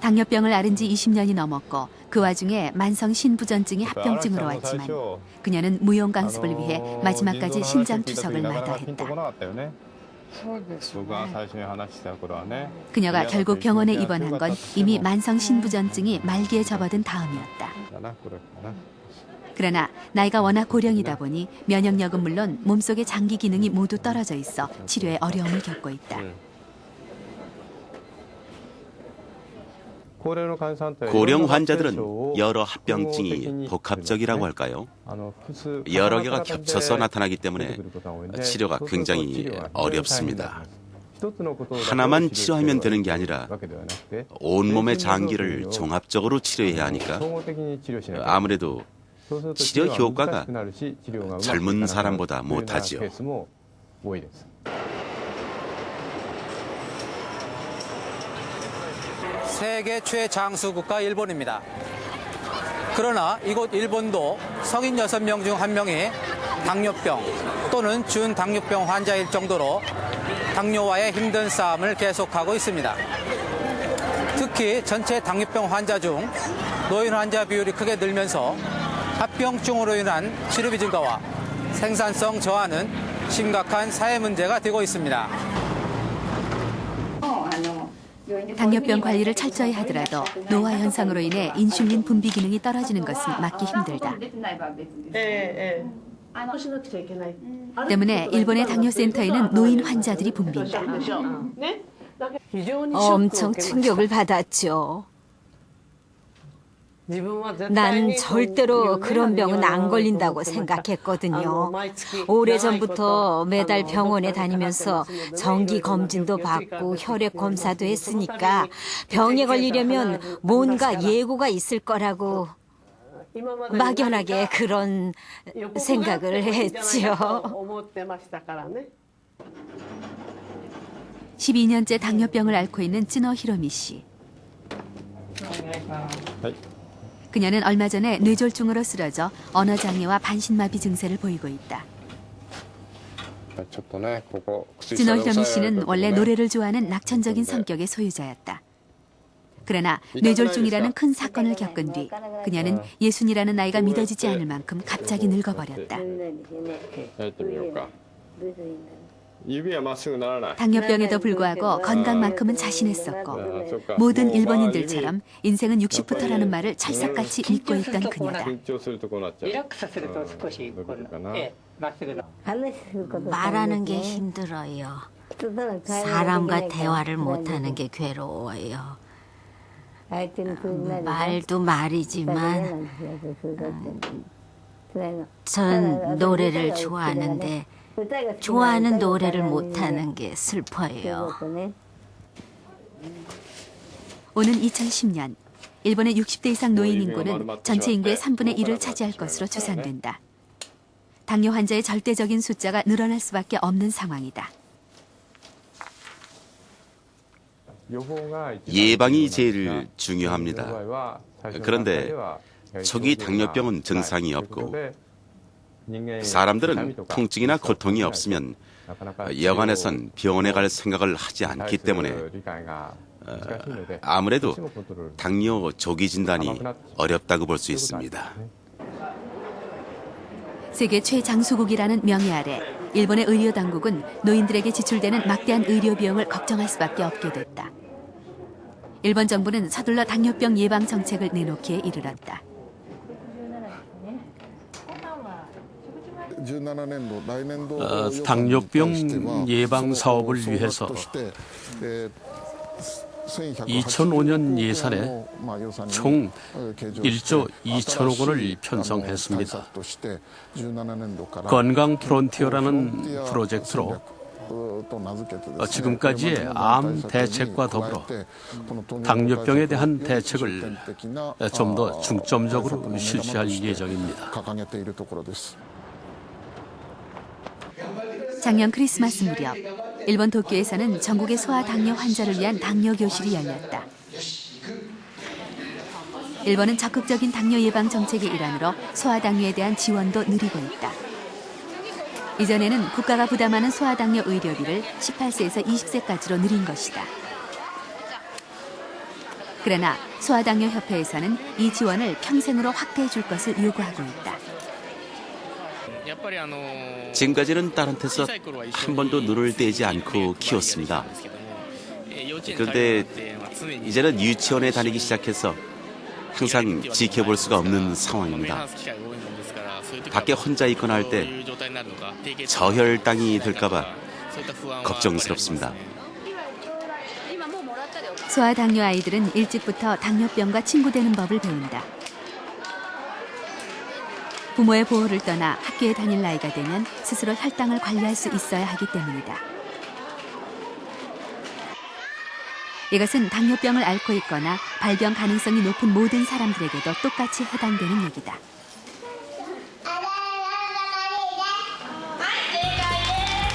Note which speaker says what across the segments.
Speaker 1: 당뇨병을 앓은 지 20년이 넘었고 그 와중에 만성 신부전증이 합병증으로 왔지만 그녀는 무용 강습을 위해 마지막까지 신장 투석을 마다했다. 그녀가 결국 병원에 입원한 건 이미 만성 신부전증이 말기에 접어든 다음이었다. 그러나 나이가 워낙 고령이다 보니 면역력은 물론 몸속의 장기 기능이 모두 떨어져 있어 치료에 어려움을 겪고 있다.
Speaker 2: 고령 환자들은 여러 합병증이 복합적이라고 할까요? 여러 개가 겹쳐서 나타나기 때문에 치료가 굉장히 어렵습니다. 하나만 치료하면 되는 게 아니라 온몸의 장기를 종합적으로 치료해야 하니까 아무래도 치료 효과가 젊은 사람보다 못하지요.
Speaker 3: 세계 최장수 국가 일본입니다. 그러나 이곳 일본도 성인 6명 중 1명이 당뇨병 또는 준당뇨병 환자일 정도로 당뇨와의 힘든 싸움을 계속하고 있습니다. 특히 전체 당뇨병 환자 중 노인 환자 비율이 크게 늘면서 합병증으로 인한 치료비 증가와 생산성 저하는 심각한 사회 문제가 되고 있습니다.
Speaker 1: 당뇨병 관리를 철저히 하더라도 노화 현상으로 인해 인슐린 분비 기능이 떨어지는 것은 막기 힘들다. 때문에 일본의 당뇨센터에는 노인 환자들이 붐빈다.
Speaker 4: 엄청 충격을 받았죠. 난 절대로 그런 병은 안 걸린다고 생각했거든요. 오래전부터 매달 병원에 다니면서 정기 검진도 받고 혈액 검사도 했으니까 병에 걸리려면 뭔가 예고가 있을 거라고 막연하게 그런 생각을 했지요.
Speaker 1: 12년째 당뇨병을 앓고 있는 쯔노 히로미 씨. 그녀는 얼마 전에 뇌졸중으로 쓰러져 언어장애와 반신마비 증세를 보이고 있다. 쯔노 히로미 씨는 원래 노래를 좋아하는 낙천적인 성격의 소유자였다. 그러나 뇌졸중이라는 큰 사건을 겪은 뒤 그녀는 60이라는 나이가 믿어지지 않을 만큼 갑자기 늙어버렸다. 당뇨병에도 불구하고 건강만큼은 자신했었고 모든 일본인들처럼 인생은 60부터라는 말을 철석같이 믿고 있던 그녀다.
Speaker 4: 말하는 게 힘들어요. 사람과 대화를 못하는 게 괴로워요. 말도 말이지만 전 노래를 좋아하는데 좋아하는 노래를 못하는 게 슬퍼요.
Speaker 1: 오는 2010년 일본의 60대 이상 노인 인구는 전체 인구의 3분의 1을 차지할 것으로 추산된다. 당뇨 환자의 절대적인 숫자가 늘어날 수밖에 없는 상황이다.
Speaker 2: 예방이 제일 중요합니다. 그런데 초기 당뇨병은 증상이 없고 사람들은 통증이나 고통이 없으면 여간에선 병원에 갈 생각을 하지 않기 때문에 아무래도 당뇨 조기 진단이 어렵다고 볼 수 있습니다.
Speaker 1: 세계 최장수국이라는 명예 아래 일본의 의료 당국은 노인들에게 지출되는 막대한 의료 비용을 걱정할 수밖에 없게 됐다. 일본 정부는 서둘러 당뇨병 예방 정책을 내놓기에 이르렀다.
Speaker 5: 당뇨병 예방 사업을 위해서 2005년 예산에 총 1조 2천억 원을 편성했습니다. 건강 프론티어라는 프로젝트로 지금까지의 암 대책과 더불어 당뇨병에 대한 대책을 좀 더 중점적으로 실시할 예정입니다.
Speaker 1: 작년 크리스마스 무렵 일본 도쿄에서는 전국의 소아 당뇨 환자를 위한 당뇨 교실이 열렸다. 일본은 적극적인 당뇨 예방 정책의 일환으로 소아 당뇨에 대한 지원도 늘리고 있다. 이전에는 국가가 부담하는 소아 당뇨 의료비를 18세에서 20세까지로 늘린 것이다. 그러나 소아당뇨협회에서는 이 지원을 평생으로 확대해 줄 것을 요구하고 있다.
Speaker 2: 지금까지는 딸한테서 한 번도 눈을 떼지 않고 키웠습니다. 그런데 이제는 유치원에 다니기 시작해서 항상 지켜볼 수가 없는 상황입니다. 밖에 혼자 있거나 할 때 저혈당이 될까봐 걱정스럽습니다.
Speaker 1: 소아당뇨 아이들은 일찍부터 당뇨병과 친구되는 법을 배운다. 부모의 보호를 떠나 학교에 다닐 나이가 되면 스스로 혈당을 관리할 수 있어야 하기 때문이다. 이것은 당뇨병을 앓고 있거나 발병 가능성이 높은 모든 사람들에게도 똑같이 해당되는 얘기다.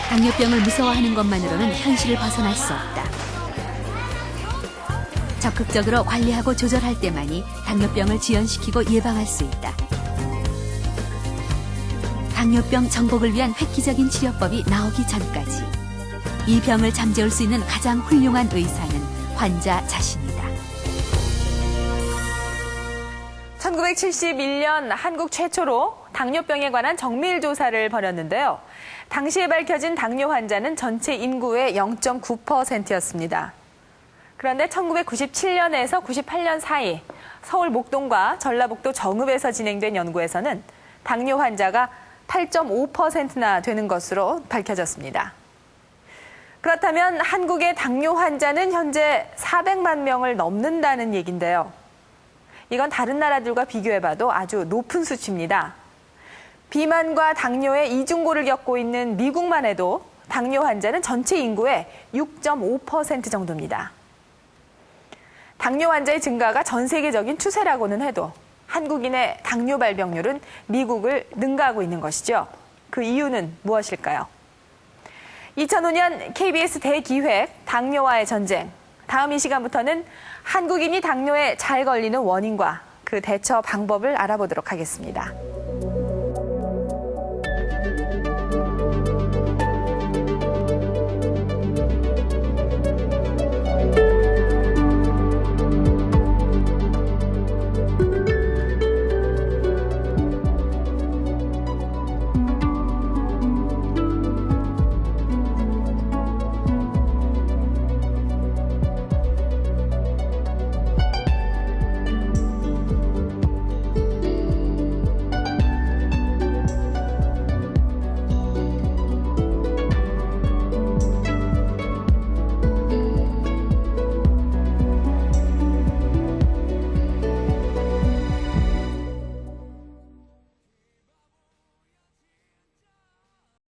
Speaker 1: 당뇨병을 무서워하는 것만으로는 현실을 벗어날 수 없다. 적극적으로 관리하고 조절할 때만이 당뇨병을 지연시키고 예방할 수 있다. 당뇨병 정복을 위한 획기적인 치료법이 나오기 전까지 이 병을 잠재울 수 있는 가장 훌륭한 의사는 환자 자신이다.
Speaker 6: 1971년 한국 최초로 당뇨병에 관한 정밀 조사를 벌였는데요. 당시에 밝혀진 당뇨 환자는 전체 인구의 0.9%였습니다. 그런데 1997년에서 98년 사이 서울 목동과 전라북도 정읍에서 진행된 연구에서는 당뇨 환자가 8.5%나 되는 것으로 밝혀졌습니다. 그렇다면 한국의 당뇨 환자는 현재 400만 명을 넘는다는 얘긴데요. 이건 다른 나라들과 비교해봐도 아주 높은 수치입니다. 비만과 당뇨의 이중고를 겪고 있는 미국만 해도 당뇨 환자는 전체 인구의 6.5% 정도입니다. 당뇨 환자의 증가가 전 세계적인 추세라고는 해도 한국인의 당뇨 발병률은 미국을 능가하고 있는 것이죠. 그 이유는 무엇일까요? 2005년 KBS 대기획 당뇨와의 전쟁. 다음 이 시간부터는 한국인이 당뇨에 잘 걸리는 원인과 그 대처 방법을 알아보도록 하겠습니다.